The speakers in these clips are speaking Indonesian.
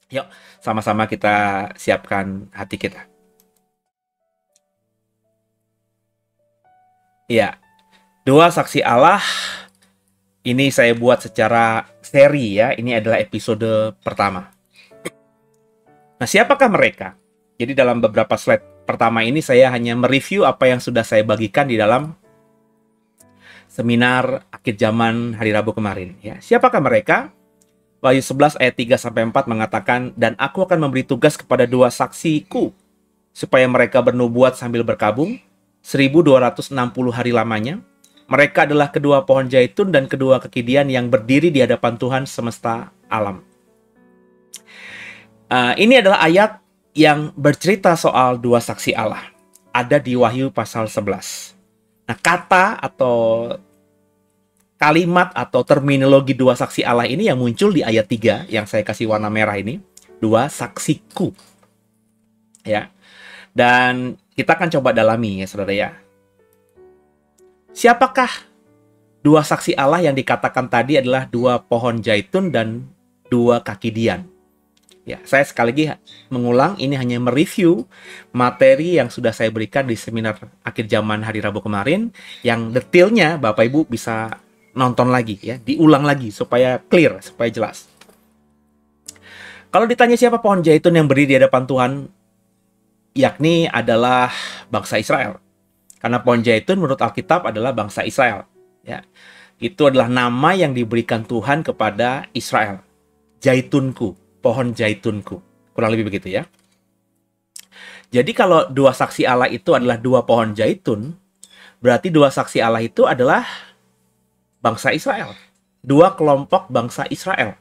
Yuk, sama-sama kita siapkan hati kita. Iya, dua saksi Allah ini saya buat secara seri ya. Ini adalah episode pertama. Nah, siapakah mereka? Jadi dalam beberapa slide pertama ini saya hanya mereview apa yang sudah saya bagikan di dalam seminar akhir zaman hari Rabu kemarin ya. Siapakah mereka? Wahyu 11 ayat 3 sampai 4 mengatakan, "Dan aku akan memberi tugas kepada dua saksiku supaya mereka bernubuat sambil berkabung 1260 hari lamanya. Mereka adalah kedua pohon zaitun dan kedua kekidian yang berdiri di hadapan Tuhan semesta alam." Ini adalah ayat yang bercerita soal dua saksi Allah. Ada di Wahyu pasal 11. Nah, kata atau kalimat atau terminologi dua saksi Allah ini yang muncul di ayat 3 yang saya kasih warna merah ini. Dua saksiku. Ya. Dan kita akan coba dalami ya saudara ya. Siapakah dua saksi Allah yang dikatakan tadi adalah dua pohon zaitun dan dua kaki dian? Ya, saya sekali lagi mengulang, ini hanya mereview materi yang sudah saya berikan di seminar akhir zaman hari Rabu kemarin, yang detailnya Bapak Ibu bisa nonton lagi ya, diulang lagi supaya clear, supaya jelas. Kalau ditanya siapa pohon zaitun yang berdiri di hadapan Tuhan, yakni adalah bangsa Israel. Karena pohon zaitun menurut Alkitab adalah bangsa Israel. Ya, itu adalah nama yang diberikan Tuhan kepada Israel. Zaitunku, pohon zaitunku. Kurang lebih begitu ya. Jadi kalau dua saksi Allah itu adalah dua pohon zaitun, berarti dua saksi Allah itu adalah bangsa Israel. Dua kelompok bangsa Israel.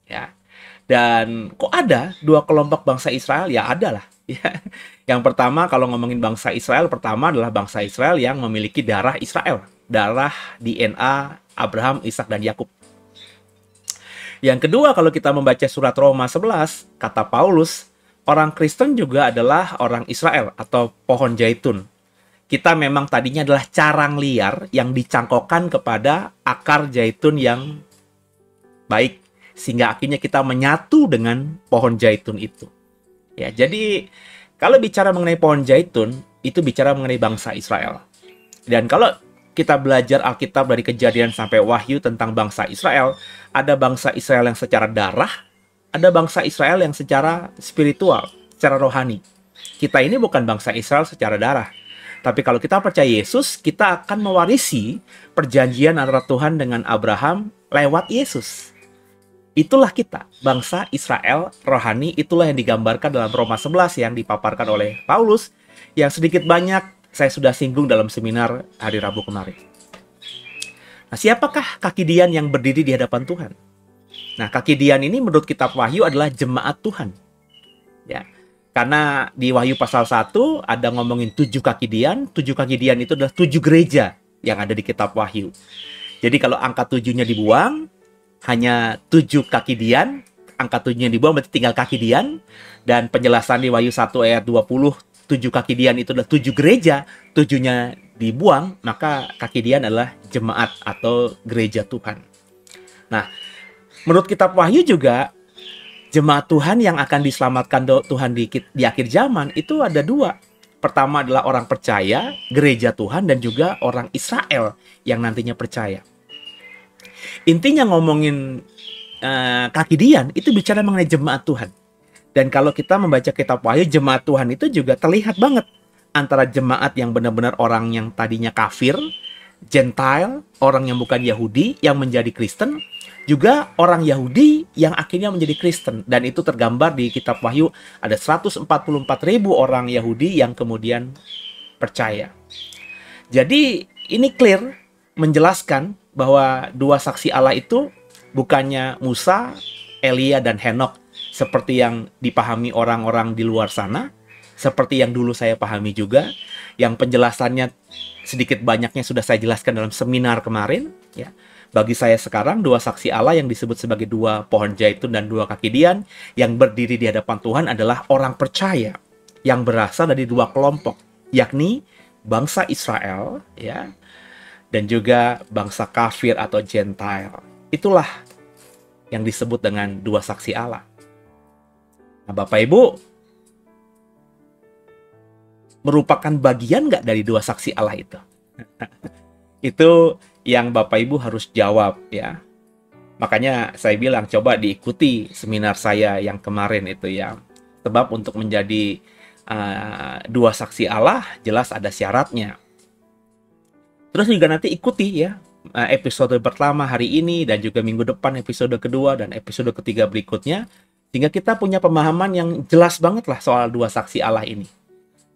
Ya. Dan kok ada dua kelompok bangsa Israel? Ya ada lah. Ya. Yang pertama kalau ngomongin bangsa Israel, pertama adalah bangsa Israel yang memiliki darah Israel. Darah DNA Abraham, Ishak, dan Yakub. Yang kedua, kalau kita membaca surat Roma 11, kata Paulus, orang Kristen juga adalah orang Israel atau pohon zaitun. Kita memang tadinya adalah carang liar yang dicangkokkan kepada akar zaitun yang baik, sehingga akhirnya kita menyatu dengan pohon zaitun itu. Ya, jadi kalau bicara mengenai pohon zaitun, itu bicara mengenai bangsa Israel. Dan kalau kita belajar Alkitab dari Kejadian sampai Wahyu tentang bangsa Israel, ada bangsa Israel yang secara darah, ada bangsa Israel yang secara spiritual, secara rohani. Kita ini bukan bangsa Israel secara darah. Tapi kalau kita percaya Yesus, kita akan mewarisi perjanjian antara Tuhan dengan Abraham lewat Yesus. Itulah kita, bangsa Israel rohani, itulah yang digambarkan dalam Roma 11 yang dipaparkan oleh Paulus, yang sedikit banyak saya sudah singgung dalam seminar hari Rabu kemarin. Nah, siapakah kaki dian yang berdiri di hadapan Tuhan? Nah, kaki dian ini menurut kitab Wahyu adalah jemaat Tuhan. Ya. Karena di Wahyu pasal 1 ada ngomongin 7 kaki dian. 7 kaki dian itu adalah 7 gereja yang ada di kitab Wahyu. Jadi kalau angka 7-nya dibuang, hanya 7 kaki dian. Angka 7-nya dibuang berarti tinggal kaki dian. Dan penjelasan di Wahyu 1 ayat 20, 7 kaki dian itu adalah 7 gereja, 7-nya dibuang, maka kaki dian adalah jemaat atau gereja Tuhan. Nah, menurut kitab Wahyu juga, jemaat Tuhan yang akan diselamatkan Tuhan di akhir zaman itu ada dua. Pertama adalah orang percaya, gereja Tuhan, dan juga orang Israel yang nantinya percaya. Intinya ngomongin kaki dian itu bicara mengenai jemaat Tuhan. Dan kalau kita membaca kitab Wahyu, jemaat Tuhan itu juga terlihat banget antara jemaat yang benar-benar orang yang tadinya kafir, Gentile, orang yang bukan Yahudi, yang menjadi Kristen, juga orang Yahudi yang akhirnya menjadi Kristen. Dan itu tergambar di kitab Wahyu, ada 144.000 orang Yahudi yang kemudian percaya. Jadi ini clear, menjelaskan bahwa dua saksi Allah itu bukannya Musa, Elia, dan Henokh, seperti yang dipahami orang-orang di luar sana, seperti yang dulu saya pahami juga, yang penjelasannya sedikit banyaknya sudah saya jelaskan dalam seminar kemarin. Ya. Bagi saya sekarang, dua saksi Allah yang disebut sebagai dua pohon zaitun dan dua kaki dian yang berdiri di hadapan Tuhan adalah orang percaya yang berasal dari dua kelompok, yakni bangsa Israel, ya, dan juga bangsa kafir atau Gentile. Itulah yang disebut dengan dua saksi Allah. Nah, Bapak Ibu merupakan bagian nggak dari dua saksi Allah itu? Itu yang Bapak Ibu harus jawab ya. Makanya saya bilang coba diikuti seminar saya yang kemarin itu ya. Sebab untuk menjadi dua saksi Allah jelas ada syaratnya. Terus juga nanti ikuti ya episode pertama hari ini dan juga minggu depan episode kedua dan episode ketiga berikutnya. Sehingga kita punya pemahaman yang jelas banget lah soal dua saksi Allah ini.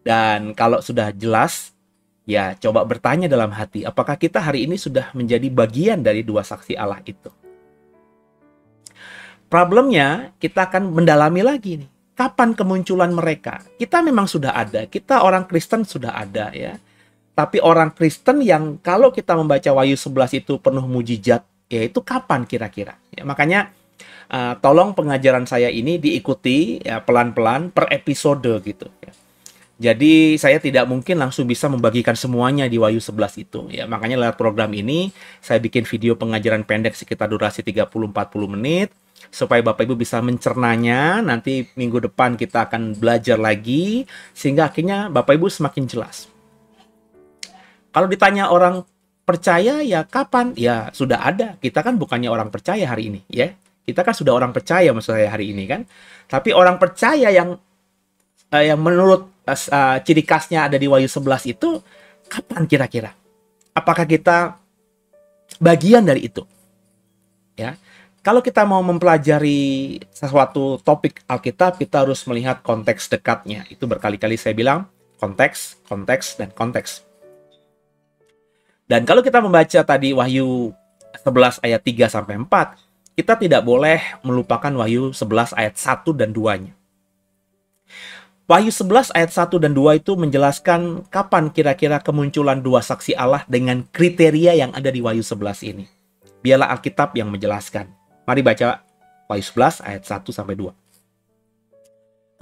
Dan kalau sudah jelas, ya coba bertanya dalam hati, apakah kita hari ini sudah menjadi bagian dari dua saksi Allah itu? Problemnya, kita akan mendalami lagi nih. Kapan kemunculan mereka? Kita memang sudah ada, kita orang Kristen sudah ada ya. Tapi orang Kristen yang kalau kita membaca Wahyu 11 itu penuh mujizat, ya itu kapan kira-kira? Ya, makanya tolong pengajaran saya ini diikuti ya pelan-pelan per episode gitu ya. Jadi saya tidak mungkin langsung bisa membagikan semuanya di Wahyu 11 itu ya. Makanya lewat program ini saya bikin video pengajaran pendek sekitar durasi 30-40 menit supaya Bapak Ibu bisa mencernanya. Nanti minggu depan kita akan belajar lagi sehingga akhirnya Bapak Ibu semakin jelas. Kalau ditanya orang percaya ya kapan? Ya sudah ada. Kita kan bukannya orang percaya hari ini ya. Kita kan sudah orang percaya maksud saya hari ini kan. Tapi orang percaya yang menurut ciri khasnya ada di Wahyu 11 itu kapan kira-kira? Apakah kita bagian dari itu? Ya. Kalau kita mau mempelajari sesuatu topik Alkitab, kita harus melihat konteks dekatnya. Itu berkali-kali saya bilang konteks, konteks, dan konteks. Dan kalau kita membaca tadi Wahyu 11 ayat 3 sampai 4, kita tidak boleh melupakan Wahyu 11 ayat 1 dan 2-nya. Wahyu 11 ayat 1 dan 2 itu menjelaskan kapan kira-kira kemunculan dua saksi Allah dengan kriteria yang ada di Wahyu 11 ini. Biarlah Alkitab yang menjelaskan. Mari baca Wahyu 11 ayat 1 sampai 2.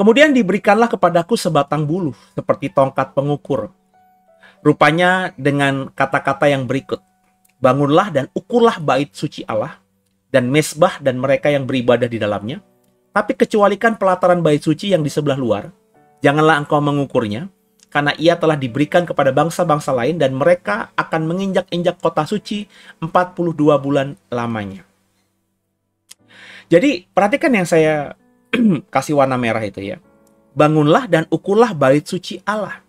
Kemudian diberikanlah kepadaku sebatang bulu seperti tongkat pengukur. Rupanya dengan kata-kata yang berikut. Bangunlah dan ukurlah bait suci Allah dan mesbah dan mereka yang beribadah di dalamnya. Tapi kecualikan pelataran bait suci yang di sebelah luar. Janganlah engkau mengukurnya, karena ia telah diberikan kepada bangsa-bangsa lain dan mereka akan menginjak-injak kota suci 42 bulan lamanya. Jadi perhatikan yang saya kasih warna merah itu ya. Bangunlah dan ukurlah bait suci Allah.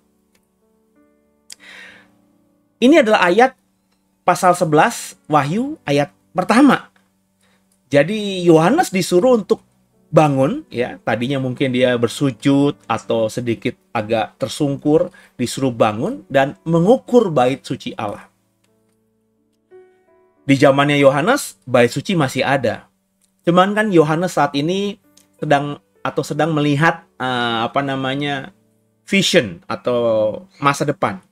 Ini adalah ayat pasal 11 Wahyu ayat pertama. Jadi Yohanes disuruh untuk bangun, ya tadinya mungkin dia bersujud atau sedikit agak tersungkur, disuruh bangun dan mengukur bait suci Allah. Di zamannya Yohanes, bait suci masih ada. Cuman kan Yohanes saat ini sedang melihat vision atau masa depan.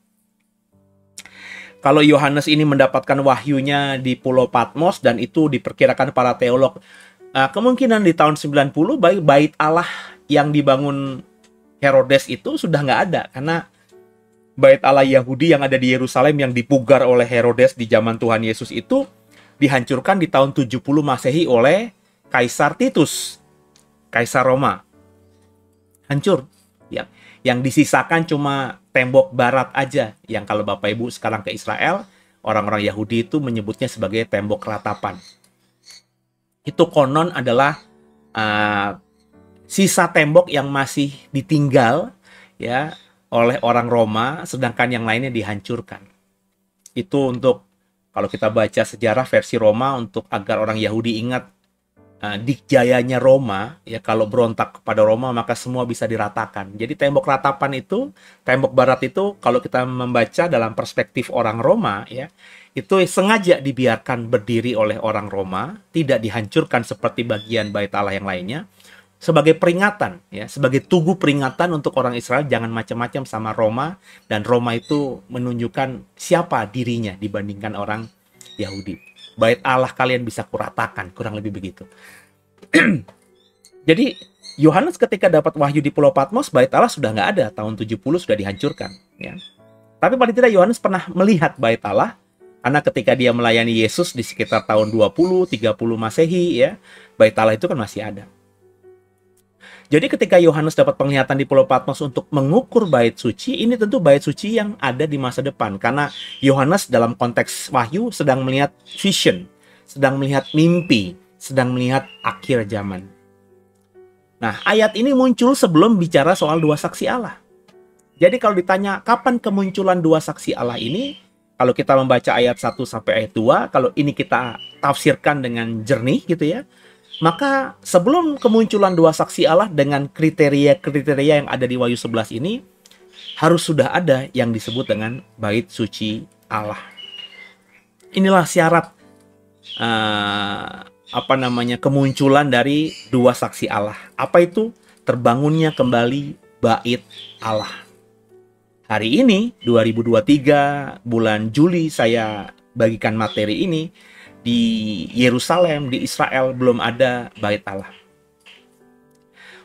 Kalau Yohanes ini mendapatkan wahyunya di Pulau Patmos dan itu diperkirakan para teolog kemungkinan di tahun 90 bait Allah yang dibangun Herodes itu sudah nggak ada karena bait Allah Yahudi yang ada di Yerusalem yang dipugar oleh Herodes di zaman Tuhan Yesus itu dihancurkan di tahun 70 Masehi oleh Kaisar Titus, Kaisar Roma. Hancur. Ya. Yang disisakan cuma tembok barat aja yang kalau Bapak Ibu sekarang ke Israel, orang-orang Yahudi itu menyebutnya sebagai tembok ratapan. Itu konon adalah sisa tembok yang masih ditinggal ya oleh orang Roma, sedangkan yang lainnya dihancurkan. Itu untuk kalau kita baca sejarah versi Roma untuk agar orang Yahudi ingat dikjayanya Roma, ya kalau berontak kepada Roma maka semua bisa diratakan. Jadi tembok ratapan itu, tembok barat itu kalau kita membaca dalam perspektif orang Roma ya, itu sengaja dibiarkan berdiri oleh orang Roma, tidak dihancurkan seperti bagian bait Allah yang lainnya, sebagai peringatan ya, sebagai tugu peringatan untuk orang Israel jangan macam-macam sama Roma, dan Roma itu menunjukkan siapa dirinya dibandingkan orang Yahudi. Bait Allah kalian bisa kuratakan, kurang lebih begitu. Jadi Yohanes ketika dapat wahyu di Pulau Patmos, bait Allah sudah nggak ada, tahun 70 sudah dihancurkan ya. Tapi paling tidak Yohanes pernah melihat bait Allah, karena ketika dia melayani Yesus di sekitar tahun 20-30 Masehi ya, bait Allah itu kan masih ada. Jadi ketika Yohanes dapat penglihatan di Pulau Patmos untuk mengukur bait suci, ini tentu bait suci yang ada di masa depan. Karena Yohanes dalam konteks wahyu sedang melihat vision, sedang melihat mimpi, sedang melihat akhir zaman. Nah, ayat ini muncul sebelum bicara soal dua saksi Allah. Jadi kalau ditanya kapan kemunculan dua saksi Allah ini, kalau kita membaca ayat 1 sampai ayat 2, kalau ini kita tafsirkan dengan jernih gitu ya, maka sebelum kemunculan dua saksi Allah dengan kriteria-kriteria yang ada di Wahyu 11 ini, harus sudah ada yang disebut dengan bait suci Allah. Inilah syarat kemunculan dari dua saksi Allah. Apa itu? Terbangunnya kembali bait Allah. Hari ini 2023 bulan Juli saya bagikan materi ini. Di Yerusalem, di Israel belum ada bait Allah.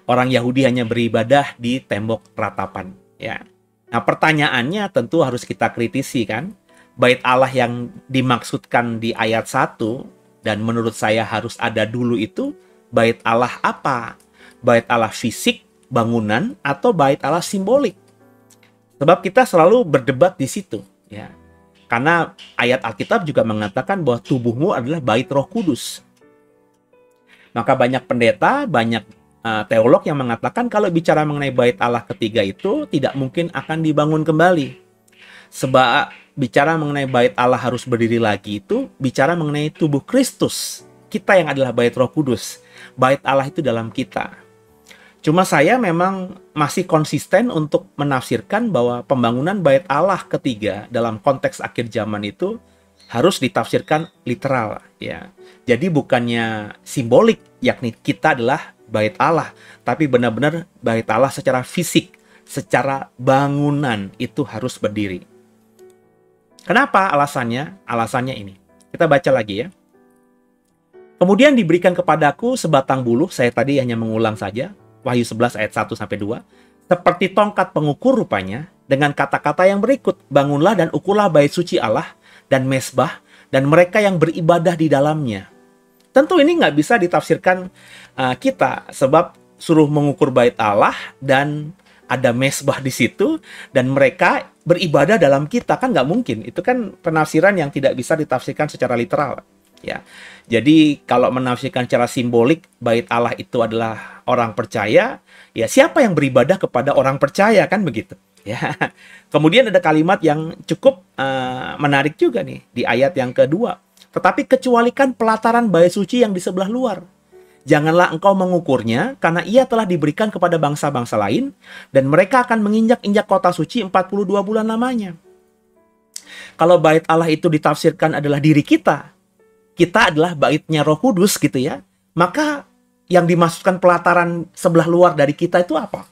Orang Yahudi hanya beribadah di tembok ratapan, ya. Nah, pertanyaannya tentu harus kita kritisi kan. Bait Allah yang dimaksudkan di ayat 1 dan menurut saya harus ada dulu itu bait Allah apa? Bait Allah fisik, bangunan, atau bait Allah simbolik? Sebab kita selalu berdebat di situ, ya. Karena ayat Alkitab juga mengatakan bahwa tubuhmu adalah bait Roh Kudus. Maka banyak pendeta, banyak teolog yang mengatakan kalau bicara mengenai bait Allah ketiga itu tidak mungkin akan dibangun kembali. Sebab bicara mengenai bait Allah harus berdiri lagi itu bicara mengenai tubuh Kristus. Kita yang adalah bait Roh Kudus. Bait Allah itu dalam kita. Cuma saya memang masih konsisten untuk menafsirkan bahwa pembangunan bait Allah ketiga dalam konteks akhir zaman itu harus ditafsirkan literal, ya. Jadi bukannya simbolik, yakni kita adalah bait Allah, tapi benar-benar bait Allah secara fisik, secara bangunan itu harus berdiri. Kenapa alasannya? Alasannya ini. Kita baca lagi ya. Kemudian diberikan kepadaku sebatang buluh, saya tadi hanya mengulang saja. Wahyu 11 ayat 1 sampai 2. Seperti tongkat pengukur rupanya, dengan kata-kata yang berikut, bangunlah dan ukurlah bait suci Allah dan mesbah dan mereka yang beribadah di dalamnya. Tentu ini nggak bisa ditafsirkan kita, sebab suruh mengukur bait Allah dan ada mesbah di situ dan mereka beribadah dalam kita, kan nggak mungkin. Itu kan penafsiran yang tidak bisa ditafsirkan secara literal. Ya, jadi kalau menafsirkan secara simbolik bait Allah itu adalah orang percaya, ya siapa yang beribadah kepada orang percaya, kan begitu. Ya, kemudian ada kalimat yang cukup menarik juga nih di ayat yang kedua. Tetapi kecualikan pelataran bait suci yang di sebelah luar. Janganlah engkau mengukurnya, karena ia telah diberikan kepada bangsa-bangsa lain, dan mereka akan menginjak-injak kota suci 42 bulan lamanya. Kalau bait Allah itu ditafsirkan adalah diri kita adalah baitnya Roh Kudus gitu ya, maka yang dimaksudkan pelataran sebelah luar dari kita itu apa?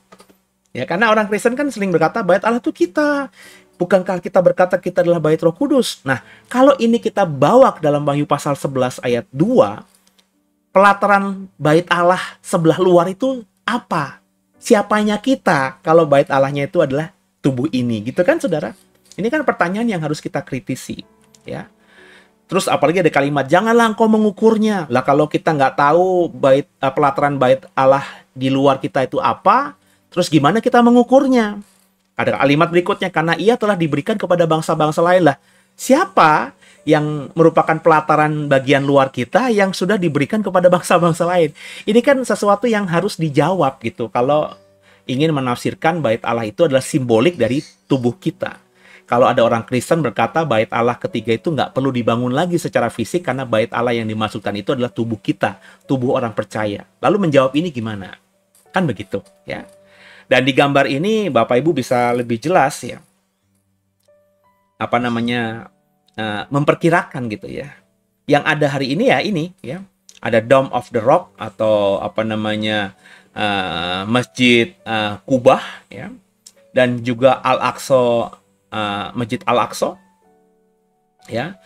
Ya, karena orang Kristen kan sering berkata bait Allah itu kita. Bukankah kita berkata kita adalah bait Roh Kudus? Nah, kalau ini kita bawa ke dalam Wahyu pasal 11 ayat 2, pelataran bait Allah sebelah luar itu apa? Siapanya kita kalau bait Allahnya itu adalah tubuh ini, gitu kan saudara? Ini kan pertanyaan yang harus kita kritisi, ya. Terus apalagi ada kalimat, janganlah engkau mengukurnya. Lah kalau kita nggak tahu pelataran bait Allah di luar kita itu apa, terus gimana kita mengukurnya? Ada kalimat berikutnya, karena ia telah diberikan kepada bangsa-bangsa lain. Lah, siapa yang merupakan pelataran bagian luar kita yang sudah diberikan kepada bangsa-bangsa lain? Ini kan sesuatu yang harus dijawab gitu. Kalau ingin menafsirkan bait Allah itu adalah simbolik dari tubuh kita. Kalau ada orang Kristen berkata bait Allah ketiga itu nggak perlu dibangun lagi secara fisik karena bait Allah yang dimaksudkan itu adalah tubuh kita, tubuh orang percaya. Lalu menjawab ini gimana? Kan begitu, ya. Dan di gambar ini Bapak Ibu bisa lebih jelas ya. Memperkirakan gitu ya. Yang ada hari ini ya ini ya. Ada Dome of the Rock atau Masjid Kubah ya. Dan juga Al-Aqsa, Masjid Al-Aqsa ya,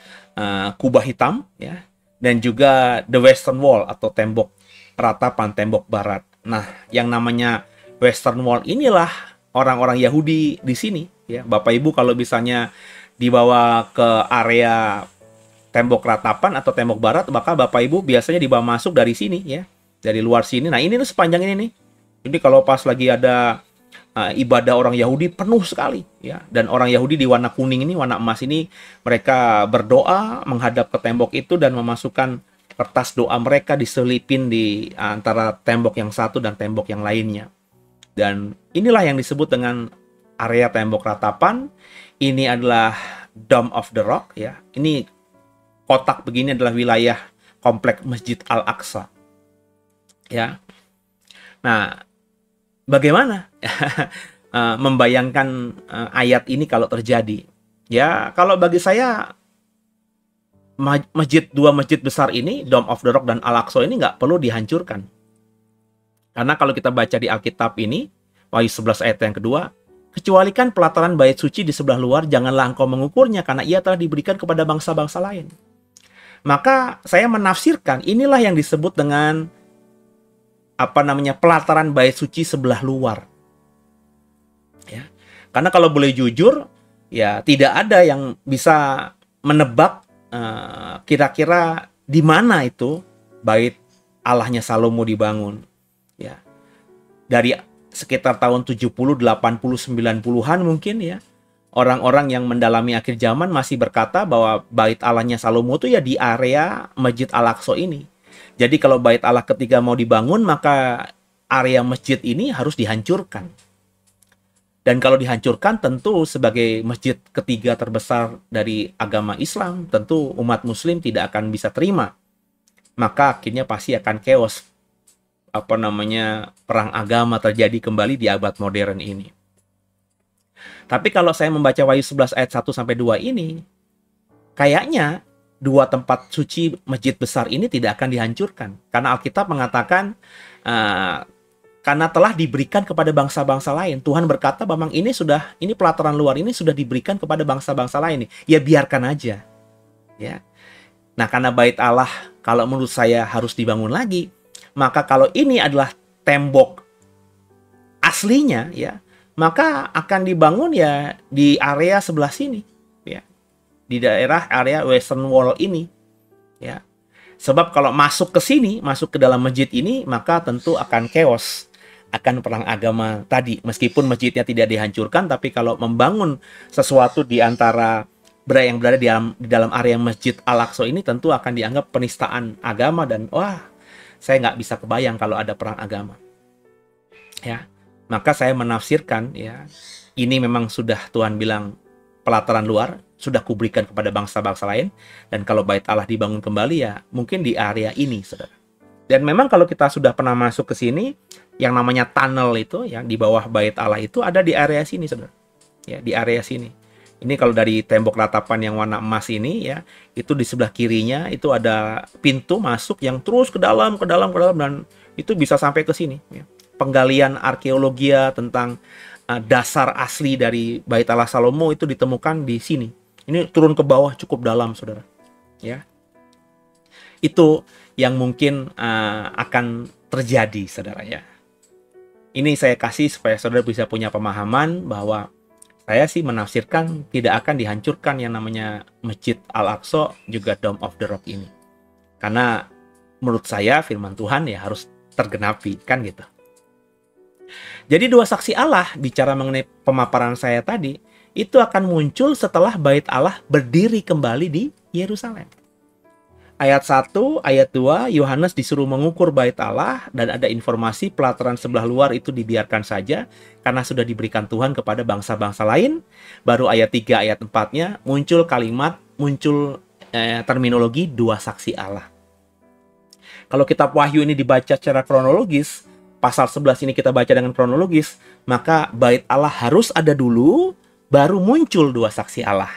kubah hitam ya, dan juga the Western Wall atau tembok ratapan, tembok barat. Nah, yang namanya Western Wall inilah orang-orang Yahudi di sini ya. Bapak Ibu kalau misalnya dibawa ke area tembok ratapan atau tembok barat, maka Bapak Ibu biasanya dibawa masuk dari sini ya, dari luar sini. Nah, ini tuh sepanjang ini nih Jadi kalau pas lagi ada ibadah orang Yahudi penuh sekali ya, dan orang Yahudi di warna kuning ini, warna emas ini, mereka berdoa menghadap ke tembok itu dan memasukkan kertas doa mereka diselipin di antara tembok yang satu dan tembok yang lainnya. Dan inilah yang disebut dengan area tembok ratapan. Ini adalah Dome of the Rock ya. Ini kotak begini adalah wilayah komplek Masjid Al-Aqsa. Ya. Nah, bagaimana membayangkan ayat ini kalau terjadi? Ya, kalau bagi saya dua masjid besar ini, Dome of the Rock dan Al-Aqsa ini nggak perlu dihancurkan. Karena kalau kita baca di Alkitab ini, Wahyu 11 ayat yang kedua, kecualikan pelataran bait suci di sebelah luar, janganlah engkau mengukurnya, karena ia telah diberikan kepada bangsa-bangsa lain. Maka saya menafsirkan inilah yang disebut dengan pelataran bait suci sebelah luar. Ya. Karena kalau boleh jujur, ya tidak ada yang bisa menebak kira-kira di mana itu bait Allahnya Salomo dibangun. Ya. Dari sekitar tahun 70, 80, 90-an mungkin ya. Orang-orang yang mendalami akhir zaman masih berkata bahwa bait Allahnya Salomo itu ya di area Masjid Al-Aqsa ini. Jadi kalau bait Allah ketiga mau dibangun, maka area masjid ini harus dihancurkan. Dan kalau dihancurkan, tentu sebagai masjid ketiga terbesar dari agama Islam, tentu umat muslim tidak akan bisa terima. Maka akhirnya pasti akan chaos. Perang agama terjadi kembali di abad modern ini. Tapi kalau saya membaca Wahyu 11 ayat 1 sampai 2 ini, kayaknya dua tempat suci masjid besar ini tidak akan dihancurkan. Karena Alkitab mengatakan karena telah diberikan kepada bangsa-bangsa lain. Tuhan berkata bahwa ini pelataran luar ini sudah diberikan kepada bangsa-bangsa lain. Ya biarkan aja. Ya. Nah, karena bait Allah kalau menurut saya harus dibangun lagi, maka kalau ini adalah tembok aslinya ya, maka akan dibangun ya di area sebelah sini. Di daerah area Western Wall ini ya. Sebab kalau masuk ke sini, masuk ke dalam masjid ini, maka tentu akan chaos, akan perang agama tadi. Meskipun masjidnya tidak dihancurkan, tapi kalau membangun sesuatu di antara yang berada di dalam area Masjid Al-Aqsa ini, tentu akan dianggap penistaan agama. Dan saya nggak bisa kebayang kalau ada perang agama ya. Maka saya menafsirkan ya, ini memang sudah Tuhan bilang pelataran luar sudah kuberikan kepada bangsa-bangsa lain, dan kalau bait Allah dibangun kembali ya mungkin di area ini, saudara. Dan memang kalau kita sudah pernah masuk ke sini, yang namanya tunnel itu yang di bawah bait Allah itu ada di area sini, saudara. Ya, di area sini. Ini kalau dari tembok ratapan yang warna emas ini ya, itu di sebelah kirinya itu ada pintu masuk yang terus ke dalam dan itu bisa sampai ke sini ya. Penggalian arkeologi tentang dasar asli dari bait Allah Salomo itu ditemukan di sini. Ini turun ke bawah cukup dalam, saudara. Ya, itu yang mungkin akan terjadi, saudara ya. Ini saya kasih supaya saudara bisa punya pemahaman bahwa saya sih menafsirkan tidak akan dihancurkan yang namanya Masjid Al-Aqsa juga Dome of the Rock ini. Karena menurut saya firman Tuhan ya harus tergenapi, kan gitu. Jadi dua saksi Allah bicara mengenai pemaparan saya tadi, itu akan muncul setelah bait Allah berdiri kembali di Yerusalem. Ayat 1, ayat 2, Yohanes disuruh mengukur bait Allah dan ada informasi pelataran sebelah luar itu dibiarkan saja karena sudah diberikan Tuhan kepada bangsa-bangsa lain. Baru ayat 3, ayat 4-nya muncul terminologi dua saksi Allah. Kalau kitab Wahyu ini dibaca secara kronologis, pasal 11 ini kita baca dengan kronologis, maka bait Allah harus ada dulu, baru muncul dua saksi Allah.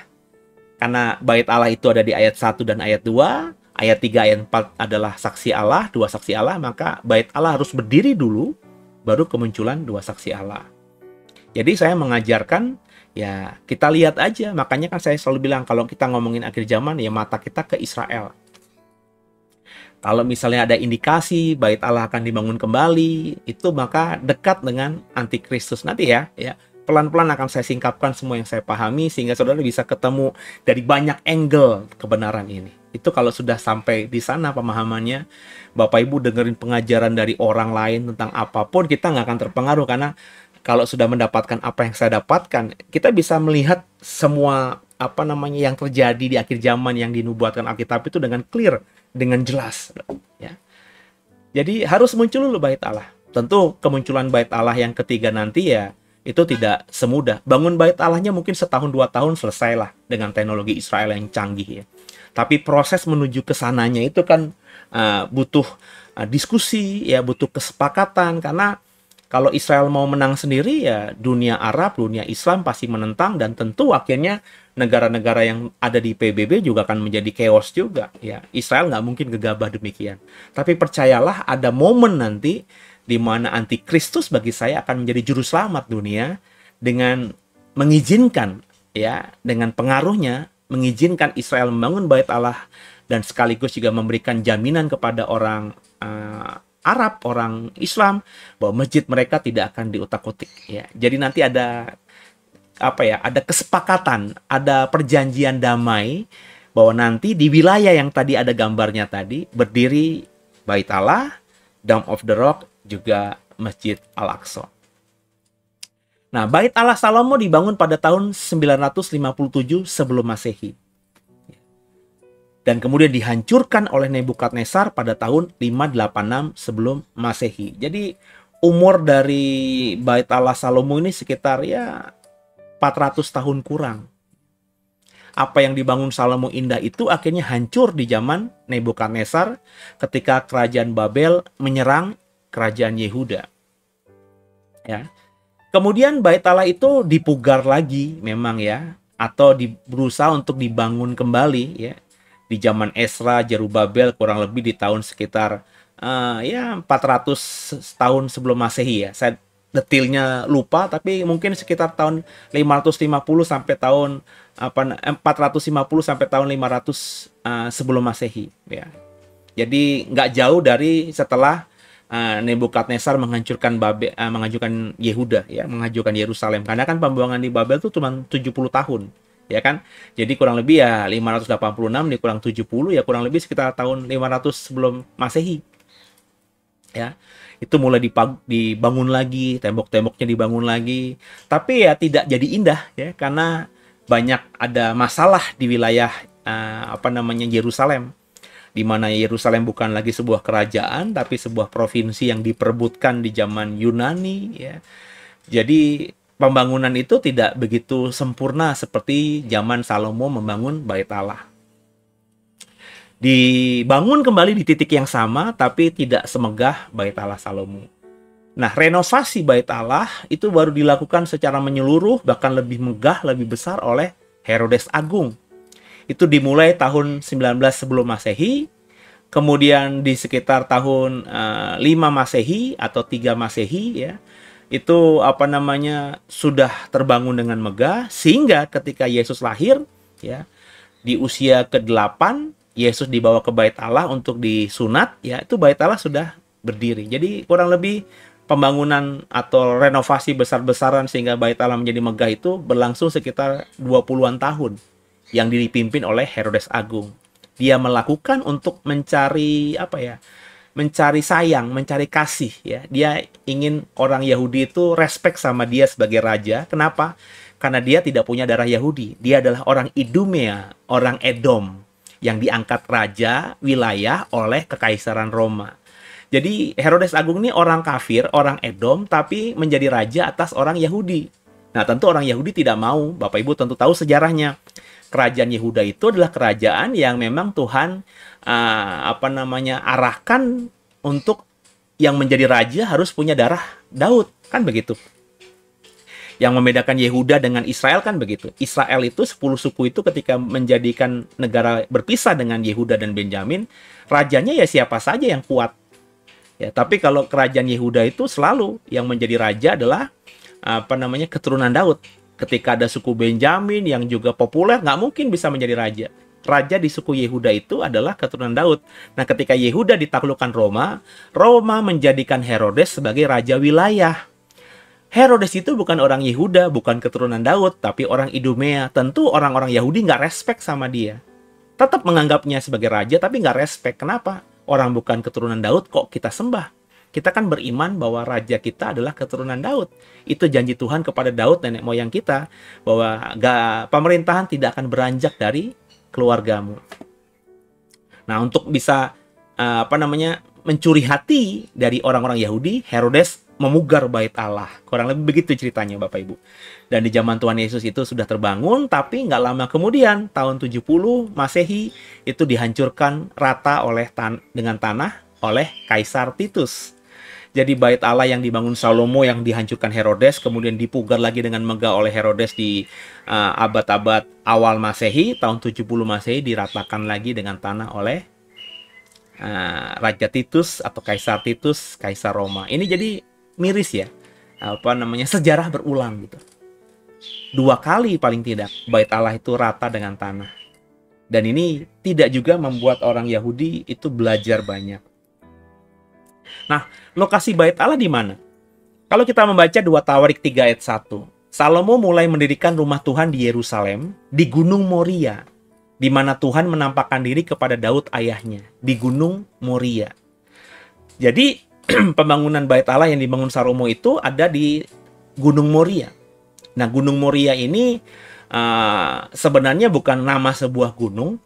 Karena bait Allah itu ada di ayat 1 dan ayat 2, ayat 3, ayat 4 adalah saksi Allah, dua saksi Allah, maka bait Allah harus berdiri dulu, baru kemunculan dua saksi Allah. Jadi saya mengajarkan, ya kita lihat aja, makanya kan saya selalu bilang, kalau kita ngomongin akhir zaman, ya mata kita ke Israel. Kalau misalnya ada indikasi bait Allah akan dibangun kembali, itu maka dekat dengan antikristus nanti ya. Pelan-pelan akan saya singkapkan semua yang saya pahami sehingga saudara bisa ketemu dari banyak angle kebenaran ini. Itu kalau sudah sampai di sana pemahamannya, Bapak Ibu dengerin pengajaran dari orang lain tentang apapun, kita nggak akan terpengaruh. Karena kalau sudah mendapatkan apa yang saya dapatkan, kita bisa melihat semua apa namanya yang terjadi di akhir zaman yang dinubuatkan Alkitab itu dengan clear, dengan jelas. Ya. Jadi harus muncul dulu bait Allah. Tentu kemunculan bait Allah yang ketiga nanti ya, itu tidak semudah. Bangun bait Allahnya mungkin setahun 2 tahun selesailah dengan teknologi Israel yang canggih ya. Tapi proses menuju ke sananya itu kan butuh diskusi ya, butuh kesepakatan. Karena kalau Israel mau menang sendiri ya dunia Arab, dunia Islam pasti menentang, dan tentu akhirnya negara-negara yang ada di PBB juga akan menjadi chaos juga ya. Israel nggak mungkin gegabah demikian. Tapi percayalah ada momen nanti di mana antikristus bagi saya akan menjadi juru selamat dunia dengan mengizinkan ya, dengan pengaruhnya mengizinkan Israel membangun bait Allah dan sekaligus juga memberikan jaminan kepada orang Arab, orang Islam bahwa masjid mereka tidak akan diutak-utik ya. Jadi nanti ada apa ya? Ada kesepakatan, ada perjanjian damai bahwa nanti di wilayah yang tadi ada gambarnya tadi berdiri bait Allah, Dome of the Rock, juga Masjid Al-Aqsa. Nah, bait Allah Salomo dibangun pada tahun 957 sebelum Masehi. Dan kemudian dihancurkan oleh Nebukadnezar pada tahun 586 sebelum Masehi. Jadi umur dari bait Allah Salomo ini sekitar ya 400 tahun kurang. Apa yang dibangun Salomo indah itu akhirnya hancur di zaman Nebukadnezar ketika kerajaan Babel menyerang kerajaan Yehuda. Ya. Kemudian bait Allah itu dipugar lagi memang ya, atau berusaha untuk dibangun kembali ya di zaman Esra, Zerubabel, kurang lebih di tahun sekitar ya 400 tahun sebelum Masehi ya. Saya detailnya lupa, tapi mungkin sekitar tahun 550 sampai tahun 450 sampai tahun 500 sebelum Masehi ya. Jadi nggak jauh dari setelah Nebukadnezar menghancurkan menghancurkan Yehuda ya, menghancurkan Yerusalem. Karena kan pembuangan di Babel itu cuma 70 tahun, ya kan? Jadi kurang lebih ya 586 dikurang 70 ya kurang lebih sekitar tahun 500 sebelum Masehi. Ya. Itu mulai dibangun lagi, tembok-temboknya dibangun lagi. Tapi ya tidak jadi indah ya, karena banyak ada masalah di wilayah Yerusalem, di mana Yerusalem bukan lagi sebuah kerajaan tapi sebuah provinsi yang diperebutkan di zaman Yunani ya. Jadi pembangunan itu tidak begitu sempurna seperti zaman Salomo membangun bait Allah. Dibangun kembali di titik yang sama tapi tidak semegah bait Allah Salomo. Nah, renovasi bait Allah itu baru dilakukan secara menyeluruh, bahkan lebih megah, lebih besar oleh Herodes Agung. Itu dimulai tahun 19 sebelum Masehi, kemudian di sekitar tahun 5 Masehi atau 3 Masehi ya, itu sudah terbangun dengan megah, sehingga ketika Yesus lahir ya, di usia ke-8 Yesus dibawa ke bait Allah untuk disunat ya, itu bait Allah sudah berdiri. Jadi kurang lebih pembangunan atau renovasi besar-besaran sehingga bait Allah menjadi megah itu berlangsung sekitar 20-an tahun yang dipimpin oleh Herodes Agung. Dia melakukan untuk mencari mencari sayang, mencari kasih ya. Dia ingin orang Yahudi itu respect sama dia sebagai raja. Kenapa? Karena dia tidak punya darah Yahudi. Dia adalah orang Idumea, orang Edom yang diangkat raja wilayah oleh kekaisaran Roma. Jadi Herodes Agung ini orang kafir, orang Edom, tapi menjadi raja atas orang Yahudi. Nah, tentu orang Yahudi tidak mau. Bapak Ibu tentu tahu sejarahnya. Kerajaan Yehuda itu adalah kerajaan yang memang Tuhan arahkan untuk yang menjadi raja harus punya darah Daud, kan begitu. Yang membedakan Yehuda dengan Israel kan begitu. Israel itu 10 suku itu ketika menjadikan negara berpisah dengan Yehuda dan Benjamin, rajanya ya siapa saja yang kuat. Ya, tapi kalau kerajaan Yehuda itu selalu yang menjadi raja adalah keturunan Daud. Ketika ada suku Benjamin yang juga populer, nggak mungkin bisa menjadi raja. Raja di suku Yehuda itu adalah keturunan Daud. Nah, ketika Yehuda ditaklukkan Roma, Roma menjadikan Herodes sebagai raja wilayah. Herodes itu bukan orang Yehuda, bukan keturunan Daud, tapi orang Idumea. Tentu orang-orang Yahudi nggak respect sama dia. tetap menganggapnya sebagai raja, tapi nggak respect. Kenapa? Orang bukan keturunan Daud, kok kita sembah? Kita kan beriman bahwa raja kita adalah keturunan Daud. Itu janji Tuhan kepada Daud, nenek moyang kita, bahwa pemerintahan tidak akan beranjak dari keluargamu. Nah, untuk bisa mencuri hati dari orang-orang Yahudi, Herodes memugar bait Allah. Kurang lebih begitu ceritanya, Bapak Ibu. Dan di zaman Tuhan Yesus itu sudah terbangun, tapi nggak lama kemudian, tahun 70 Masehi, itu dihancurkan rata dengan tanah oleh Kaisar Titus. Jadi bait Allah yang dibangun Salomo yang dihancurkan Herodes, kemudian dipugar lagi dengan megah oleh Herodes di abad-abad awal Masehi, tahun 70 Masehi diratakan lagi dengan tanah oleh Raja Titus atau Kaisar Titus, Kaisar Roma. Ini jadi miris ya, sejarah berulang gitu. 2 kali paling tidak bait Allah itu rata dengan tanah. Dan ini tidak juga membuat orang Yahudi itu belajar banyak. Nah, lokasi bait Allah di mana? Kalau kita membaca 2 Tawarik 3 ayat 1, Salomo mulai mendirikan rumah Tuhan di Yerusalem, di Gunung Moria, di mana Tuhan menampakkan diri kepada Daud ayahnya, di Gunung Moria. Jadi, pembangunan bait Allah yang dibangun Salomo itu ada di Gunung Moria. Nah, Gunung Moria ini sebenarnya bukan nama sebuah gunung,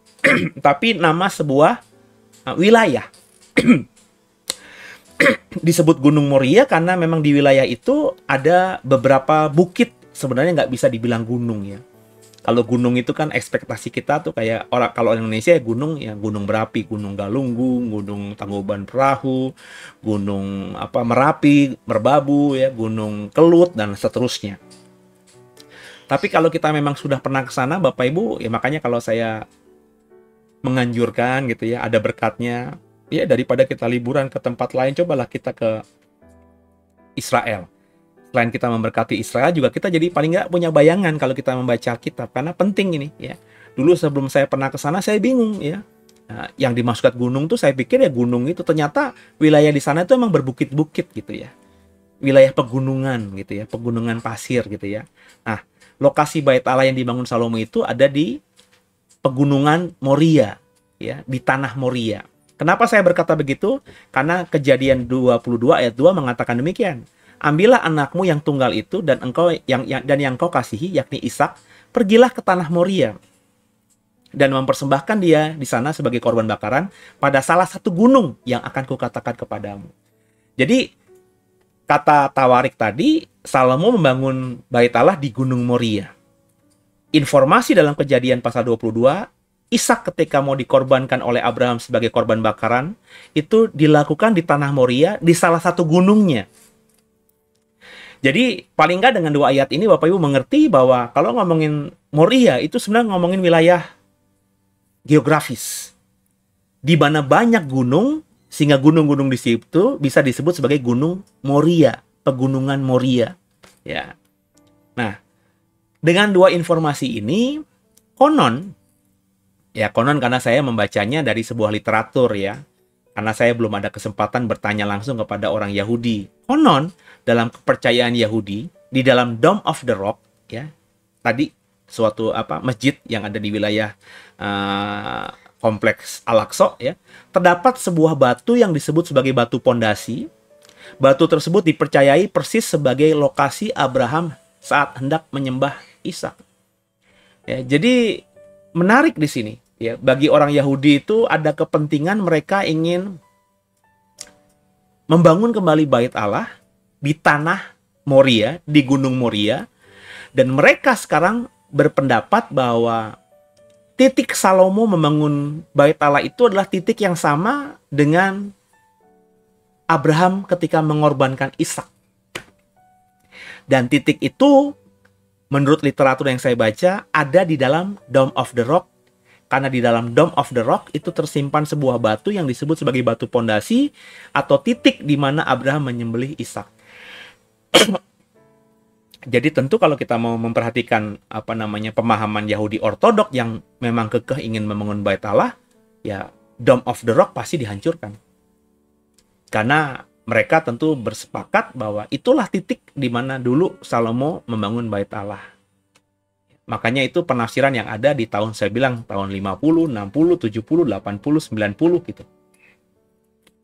tapi nama sebuah wilayah. Disebut Gunung Moria karena memang di wilayah itu ada beberapa bukit. Sebenarnya nggak bisa dibilang gunung ya. Kalau gunung itu kan ekspektasi kita tuh kayak kalau Indonesia ya gunung berapi, gunung Galunggung, gunung Tangkuban Perahu, gunung Merapi, Merbabu ya, gunung Kelut dan seterusnya. Tapi kalau kita memang sudah pernah ke sana Bapak Ibu, ya makanya kalau saya menganjurkan gitu ya, ada berkatnya, ya daripada kita liburan ke tempat lain, cobalah kita ke Israel. Selain kita memberkati Israel, juga kita jadi paling nggak punya bayangan kalau kita membaca Alkitab. Karena penting ini ya. Dulu sebelum saya pernah ke sana, saya bingung ya. Nah, yang dimaksud gunung tuh saya pikir ya gunung itu. Ternyata wilayah di sana itu emang berbukit-bukit gitu ya. Wilayah pegunungan gitu ya. Pegunungan pasir gitu ya. Nah, lokasi bait Allah yang dibangun Salomo itu ada di pegunungan Moria. Ya, di tanah Moria. Kenapa saya berkata begitu? Karena Kejadian 22 ayat 2 mengatakan demikian. Ambillah anakmu yang tunggal itu dan yang kau kasihi, yakni Ishak, pergilah ke tanah Moria dan mempersembahkan dia di sana sebagai korban bakaran pada salah satu gunung yang akan kukatakan kepadamu. Jadi kata Tawarik tadi, Salomo membangun bait Allah di Gunung Moria. Informasi dalam Kejadian pasal 22, Ishak ketika mau dikorbankan oleh Abraham sebagai korban bakaran itu dilakukan di tanah Moria di salah satu gunungnya. Jadi paling nggak dengan 2 ayat ini Bapak Ibu mengerti bahwa kalau ngomongin Moria itu sebenarnya ngomongin wilayah geografis. Di mana banyak gunung sehingga gunung-gunung di situ bisa disebut sebagai Gunung Moria, pegunungan Moria. Ya. Nah, dengan 2 informasi ini konon karena saya membacanya dari sebuah literatur ya. Karena saya belum ada kesempatan bertanya langsung kepada orang Yahudi. Konon, dalam kepercayaan Yahudi, di dalam Dome of the Rock, ya, tadi suatu masjid yang ada di wilayah kompleks Al-Aqsa, ya, terdapat sebuah batu yang disebut sebagai batu pondasi. Batu tersebut dipercayai persis sebagai lokasi Abraham saat hendak menyembah Ishak. Ya, jadi menarik di sini. Ya, bagi orang Yahudi itu ada kepentingan mereka ingin membangun kembali bait Allah di tanah Moria, di Gunung Moria. Dan mereka sekarang berpendapat bahwa titik Salomo membangun bait Allah itu adalah titik yang sama dengan Abraham ketika mengorbankan Ishak. Dan titik itu, menurut literatur yang saya baca, ada di dalam Dome of the Rock. Karena di dalam Dome of the Rock itu tersimpan sebuah batu yang disebut sebagai batu pondasi atau titik di mana Abraham menyembelih Ishak. Jadi tentu kalau kita mau memperhatikan pemahaman Yahudi ortodok yang memang kekeh ingin membangun bait Allah, ya Dome of the Rock pasti dihancurkan. Karena mereka tentu bersepakat bahwa itulah titik di mana dulu Salomo membangun bait Allah. Makanya itu penafsiran yang ada di tahun, saya bilang tahun 50, 60, 70, 80, 90 gitu.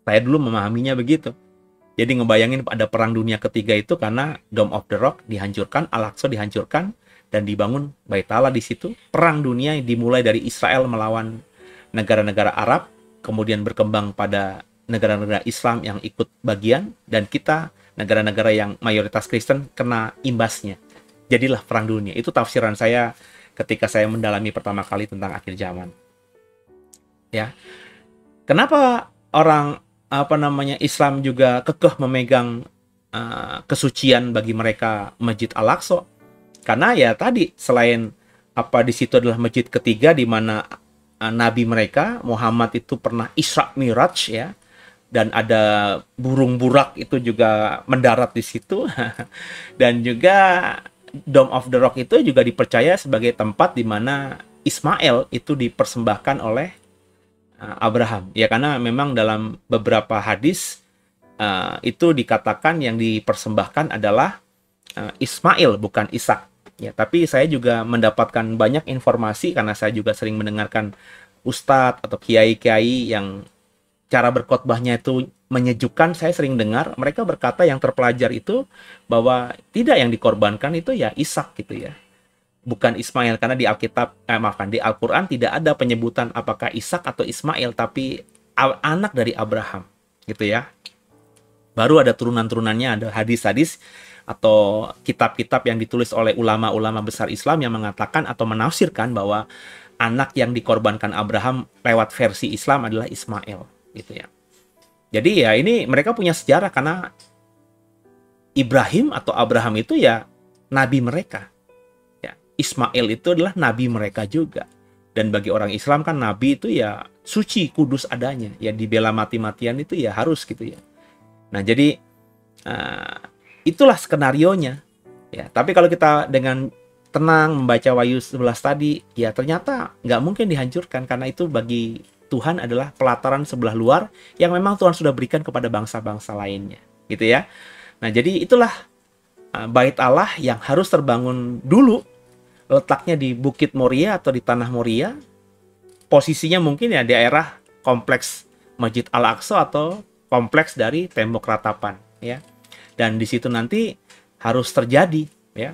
Saya dulu memahaminya begitu. Jadi ngebayangin ada perang dunia ketiga itu karena Dome of the Rock dihancurkan, Al-Aqsa dihancurkan, dan dibangun Bait Allah di situ. Perang dunia dimulai dari Israel melawan negara-negara Arab, kemudian berkembang pada negara-negara Islam yang ikut bagian, dan kita negara-negara yang mayoritas Kristen kena imbasnya. Jadilah perang dunia. Itu tafsiran saya ketika saya mendalami pertama kali tentang akhir zaman. Ya. Kenapa orang Islam juga kekeh memegang kesucian bagi mereka Masjid Al-Aqsa? Karena ya tadi, selain di situ adalah masjid ketiga di mana nabi mereka Muhammad itu pernah Isra Miraj, ya, dan ada burung burak itu juga mendarat di situ. Dan juga Dome of the Rock itu juga dipercaya sebagai tempat di mana Ismail itu dipersembahkan oleh Abraham. Ya, karena memang dalam beberapa hadis itu dikatakan yang dipersembahkan adalah Ismail, bukan Ishak. Ya, tapi saya juga mendapatkan banyak informasi karena saya juga sering mendengarkan ustadz atau kiai-kiai yang cara berkhotbahnya itu menyejukkan. Saya sering dengar mereka berkata yang terpelajar itu bahwa tidak, yang dikorbankan itu ya Ishak gitu ya, bukan Ismail, karena di Alkitab, di Al-Quran tidak ada penyebutan apakah Ishak atau Ismail, tapi anak dari Abraham, gitu ya. Baru ada turunan-turunannya, ada hadis-hadis atau kitab-kitab yang ditulis oleh ulama-ulama besar Islam yang mengatakan atau menafsirkan bahwa anak yang dikorbankan Abraham lewat versi Islam adalah Ismail, gitu ya. Jadi ya ini mereka punya sejarah karena Ibrahim atau Abraham itu ya nabi mereka. Ismail itu adalah nabi mereka juga. Dan bagi orang Islam kan nabi itu ya suci, kudus adanya. Ya dibela mati-matian itu ya harus gitu ya. Nah jadi itulah skenarionya. Ya, tapi kalau kita dengan tenang membaca Wahyu 11 tadi, ya ternyata nggak mungkin dihancurkan. Karena itu bagi Tuhan adalah pelataran sebelah luar yang memang Tuhan sudah berikan kepada bangsa-bangsa lainnya. Gitu ya. Nah jadi itulah Bait Allah yang harus terbangun dulu. Letaknya di Bukit Moria atau di Tanah Moria. Posisinya mungkin ya di daerah kompleks Masjid Al-Aqsa atau kompleks dari Tembok Ratapan, ya. Dan di situ nanti harus terjadi, ya.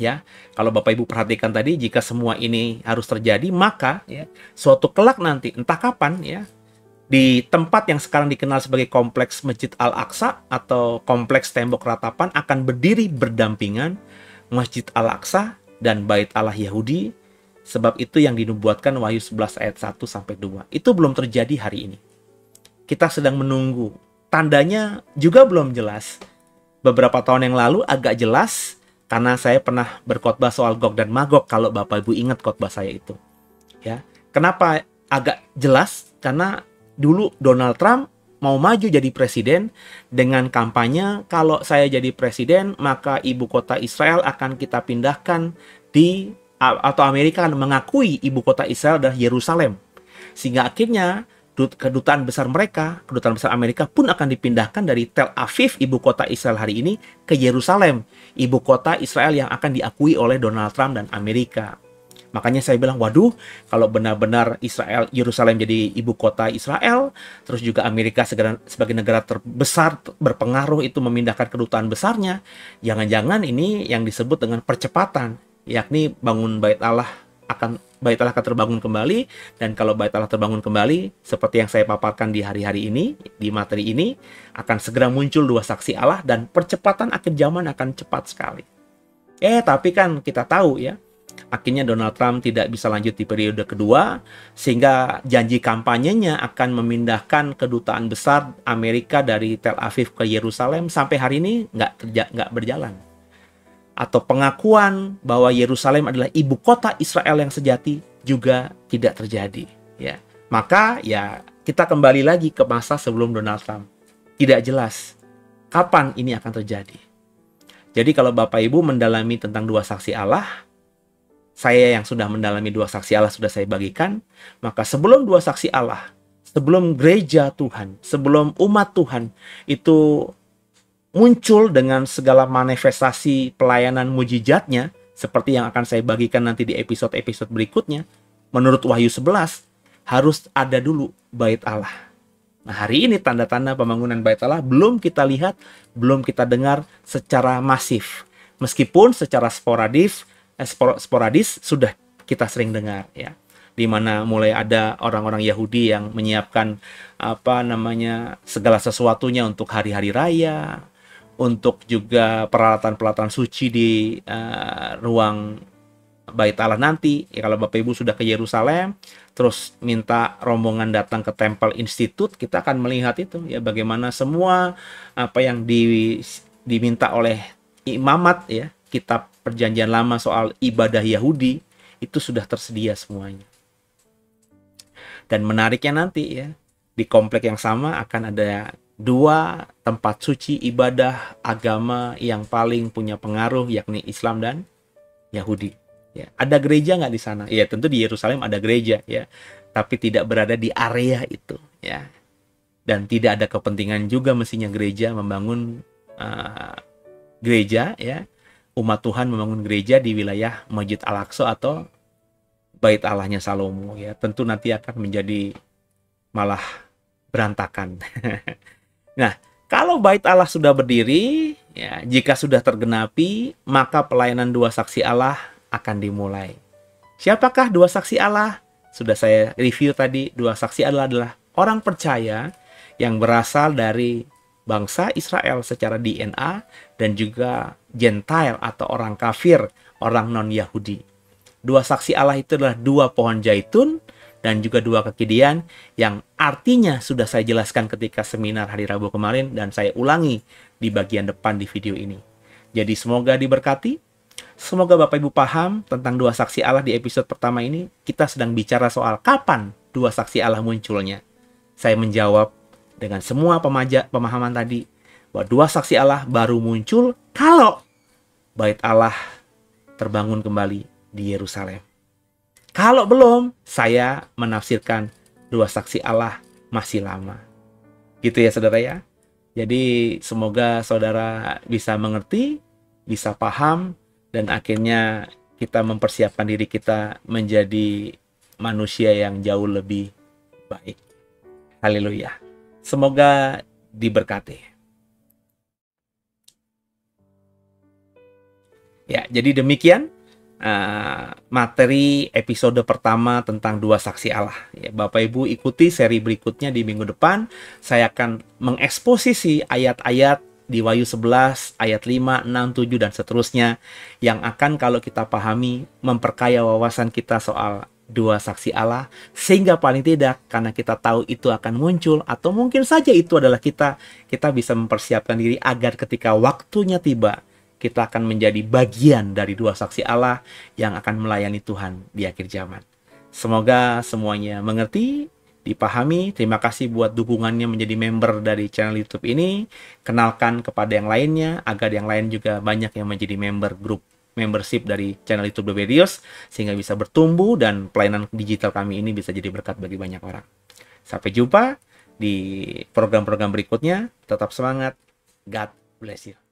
Ya, kalau Bapak Ibu perhatikan tadi, jika semua ini harus terjadi, maka ya suatu kelak nanti, entah kapan ya, di tempat yang sekarang dikenal sebagai kompleks Masjid Al-Aqsa atau kompleks Tembok Ratapan akan berdiri berdampingan Masjid Al-Aqsa dan Bait Allah Yahudi. Sebab itu yang dinubuatkan Wahyu 11 ayat 1 sampai 2. Itu belum terjadi hari ini. Kita sedang menunggu. Tandanya juga belum jelas. Beberapa tahun yang lalu agak jelas karena saya pernah berkhotbah soal Gog dan Magog, kalau Bapak Ibu ingat khotbah saya itu. Ya. Kenapa agak jelas? Karena dulu Donald Trump mau maju jadi presiden dengan kampanye, kalau saya jadi presiden maka ibu kota Israel akan kita pindahkan atau Amerika akan mengakui ibu kota Israel adalah Yerusalem. Sehingga akhirnya kedutaan besar mereka, kedutaan besar Amerika pun akan dipindahkan dari Tel Aviv, ibu kota Israel hari ini, ke Yerusalem, ibu kota Israel yang akan diakui oleh Donald Trump dan Amerika. Makanya saya bilang, waduh, kalau benar-benar Yerusalem jadi ibu kota Israel, terus juga Amerika sebagai negara terbesar berpengaruh itu memindahkan kedutaan besarnya, jangan-jangan ini yang disebut dengan percepatan, yakni Bait Allah akan terbangun kembali. Dan kalau Bait Allah terbangun kembali, seperti yang saya paparkan di hari-hari ini, di materi ini, akan segera muncul dua saksi Allah dan percepatan akhir zaman akan cepat sekali. Tapi kan kita tahu ya, akhirnya Donald Trump tidak bisa lanjut di periode kedua, sehingga janji kampanyenya akan memindahkan kedutaan besar Amerika dari Tel Aviv ke Yerusalem sampai hari ini nggak berjalan. Atau pengakuan bahwa Yerusalem adalah ibu kota Israel yang sejati juga tidak terjadi. Ya, maka ya kita kembali lagi ke masa sebelum Donald Trump. Tidak jelas kapan ini akan terjadi. Jadi kalau Bapak Ibu mendalami tentang dua saksi Allah, saya yang sudah mendalami dua saksi Allah sudah saya bagikan. Maka sebelum dua saksi Allah, sebelum gereja Tuhan, sebelum umat Tuhan itu muncul dengan segala manifestasi pelayanan mujizatnya, seperti yang akan saya bagikan nanti di episode-episode berikutnya, menurut Wahyu 11, harus ada dulu bait Allah. Nah, hari ini tanda-tanda pembangunan bait Allah belum kita lihat, belum kita dengar secara masif. Meskipun secara sporadis sudah kita sering dengar, ya. Di mana mulai ada orang-orang Yahudi yang menyiapkan segala sesuatunya untuk hari-hari raya, untuk juga peralatan-peralatan suci di ruang bait Allah nanti. Ya, kalau Bapak Ibu sudah ke Yerusalem, terus minta rombongan datang ke Temple Institute, kita akan melihat itu ya, bagaimana semua apa yang diminta oleh imamat, ya, kitab Perjanjian Lama soal ibadah Yahudi itu sudah tersedia semuanya. Dan menariknya nanti, ya, di komplek yang sama akan ada 2 tempat suci ibadah agama yang paling punya pengaruh, yakni Islam dan Yahudi. Ya, ada gereja nggak di sana? Ya, tentu di Yerusalem ada gereja, ya, tapi tidak berada di area itu, ya. Dan tidak ada kepentingan juga mestinya gereja membangun gereja, ya, umat Tuhan membangun gereja di wilayah Masjid Al-Aqsa atau bait Allahnya Salomo, ya. Tentu nanti akan menjadi malah berantakan. Nah, kalau bait Allah sudah berdiri, ya, jika sudah tergenapi, maka pelayanan 2 saksi Allah akan dimulai. Siapakah 2 saksi Allah? Sudah saya review tadi, 2 saksi Allah adalah orang percaya yang berasal dari bangsa Israel secara DNA dan juga Gentile atau orang kafir, orang non-Yahudi. 2 saksi Allah itu adalah 2 pohon zaitun dan juga 2 kekidian, yang artinya sudah saya jelaskan ketika seminar hari Rabu kemarin dan saya ulangi di bagian depan di video ini. Jadi semoga diberkati. Semoga Bapak Ibu paham tentang 2 saksi Allah di episode pertama ini. Kita sedang bicara soal kapan 2 saksi Allah munculnya. Saya menjawab dengan semua pemahaman tadi bahwa 2 saksi Allah baru muncul kalau bait Allah terbangun kembali di Yerusalem. Kalau belum, saya menafsirkan 2 saksi Allah masih lama. Gitu ya saudara, ya. Jadi semoga saudara bisa mengerti, bisa paham, dan akhirnya kita mempersiapkan diri kita menjadi manusia yang jauh lebih baik. Haleluya. Semoga diberkati. Ya, jadi demikian materi episode pertama tentang 2 saksi Allah. Ya, Bapak Ibu ikuti seri berikutnya di minggu depan. Saya akan mengeksposisi ayat-ayat di Wahyu 11, ayat 5, 6, 7, dan seterusnya, yang akan kalau kita pahami memperkaya wawasan kita soal 2 saksi Allah, sehingga paling tidak karena kita tahu itu akan muncul, atau mungkin saja itu adalah kita bisa mempersiapkan diri agar ketika waktunya tiba, kita akan menjadi bagian dari 2 saksi Allah yang akan melayani Tuhan di akhir zaman. Semoga semuanya mengerti, dipahami. Terima kasih buat dukungannya menjadi member dari channel YouTube ini. Kenalkan kepada yang lainnya, agar yang lain juga banyak yang menjadi grup membership dari channel YouTube The Videos, sehingga bisa bertumbuh dan pelayanan digital kami ini bisa jadi berkat bagi banyak orang. Sampai jumpa di program-program berikutnya. Tetap semangat. God bless you.